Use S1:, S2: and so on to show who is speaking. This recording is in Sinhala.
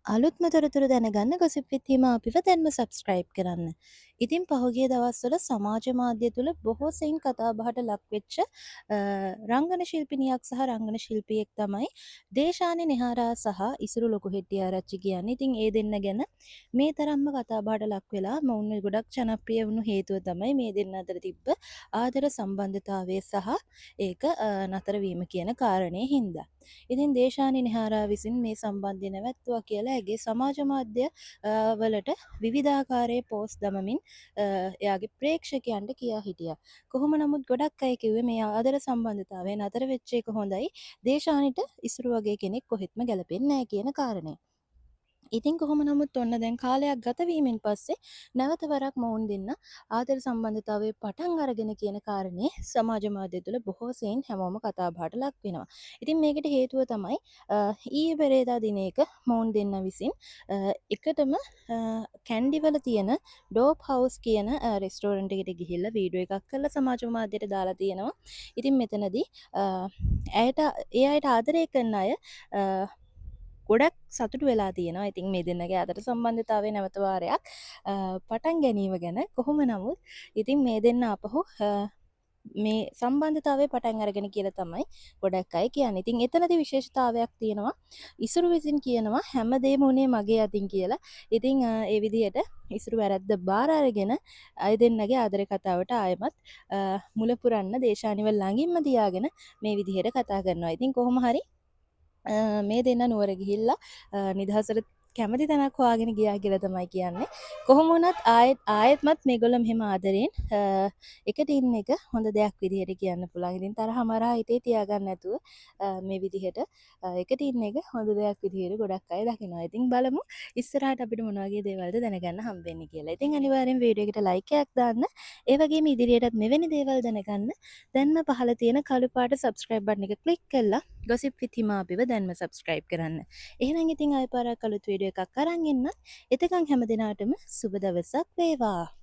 S1: අලුත්ම තොරතුරු දැනගන්න ගොසිප් විත් හිමා අපිව දැන්ම සබස්ක්‍රයිබ් කරන්න. ඉතින් පහුගිය දවස්වල සමාජ මාධ්‍ය තුළ බොහෝ සෙයින් කතාබහට ලක්වෙච්ච රංගන ශිල්පිනියක් සහ රංගන ශිල්පියෙක් තමයි දේශානි නිහාරා සහ ඉසුරු ලොකු හෙට්ටිආරච්චි කියන්නේ. ඉතින් ඒ දෙන්න ගැන මේ තරම්ම කතාබහට ලක් වෙලා මොවුන් ගොඩක් ජනප්‍රිය වුණු හේතුව තමයි මේ දෙන්න අතර තිබ්බ ආදර සම්බන්ධතාවය සහ ඒක නතර වීම කියන කාරණේ හින්දා. ඉතින් දේශානි නිහාරා විසින් මේ සම්බන්ධය නැවැත්තුවා කියලා ඇගේ සමාජ මාධ්‍ය වලට විවිධාකාරයේ පෝස්ට් දමමින් එයාගේ ප්‍රේක්ෂකයන්ට කියා හිටියා. කොහොම නමුත් ගොඩක් අය කිව්වේ මේ ආදර සම්බන්ධතාවය නතර වෙච්ච එක හොඳයි. දේශානිට ඉසුරු වගේ කෙනෙක් කොහෙත්ම ගැලපෙන්නේ නැහැ කියන කාරණේ. ඉතින් කොහොම නමුත් ඔන්න දැන් කාලයක් ගතවීමෙන් පස්සේ නැවත වරක් මොවුන් දෙන්න ආදර සම්බන්ධතාවයේ පටන් අරගෙන කියන කාරණේ සමාජ මාධ්‍ය තුළ බොහෝ සෙයින් හැමෝම කතාබහට ලක් වෙනවා. ඉතින් මේකට හේතුව තමයි ඊයේ පෙරේදා දිනයක මොවුන් දෙන්න විසින් එකටම කැන්ඩිවල තියෙන ඩෝප් හවුස් කියන රෙස්ටෝරන්ට් එකට ගිහිල්ලා වීඩියෝ එකක් කරලා සමාජ මාධ්‍යයට දාලා තියෙනවා. ඉතින් මෙතනදී ඒ අයට ආදරය කරන අය ගොඩක් සතුටු වෙලා තියෙනවා. ඉතින් මේ දෙන්නගේ අතර සම්බන්ධතාවය නැවත වාරයක් පටන් ගැනීම ගැන කොහොම නමුත් ඉතින් මේ දෙන්න අපහු මේ සම්බන්ධතාවය පටන් අරගෙන කියලා තමයි ගොඩක් අය කියන්නේ. ඉතින් එතනදී විශේෂතාවයක් තියෙනවා. ඉසුරු විසින් කියනවා හැමදේම උනේ මගේ අතින් කියලා. ඉතින් ඒ විදිහට ඉසුරු වැරද්ද බාර අරගෙන අය දෙන්නගේ ආදර කතාවට ආයමත් මුල පුරන්න දේශානිව ළඟින්ම තියාගෙන මේ විදිහට කතා කරනවා. ඉතින් කොහොම හරි මේ දෙන්න නුවර ගිහිල්ලා නිදහසට කැමති තැනක් හොයාගෙන ගියා කියලා තමයි කියන්නේ. කොහොම වුණත් ආයෙත්මත් මේගොල්ලෝ මෙහෙම ආදරෙන් එකට ඉන්න එක හොඳ දෙයක් විදිහට කියන්න පුළුවන්. ඉතින් තරහ මරා හිතේ තියාගන්න නැතුව මේ විදිහට එකට ඉන්න එක හොඳ දෙයක් විදිහට ගොඩක් අය දකිනවා. ඉතින් බලමු ඉස්සරහට අපිට මොන වගේ දේවල්ද දැනගන්න හම්බෙන්නේ කියලා. ඉතින් අනිවාර්යෙන් වීඩියෝ එකට ලයික් එකක් දාන්න. ඒ වගේම ඉදිරියටත් මෙවැනි දේවල් දැනගන්න දැන්ම පහළ තියෙන කළු පාට subscribe button එක click කරලා gossip with hima අපිව දැන්ම subscribe කරන්න. එහෙනම් ඉතින් ආයෙ පාරක් අලුත් වීඩියෝ එකක් අරන් එන්න. එතකන් හැම දිනාටම සුබ දවසක් වේවා.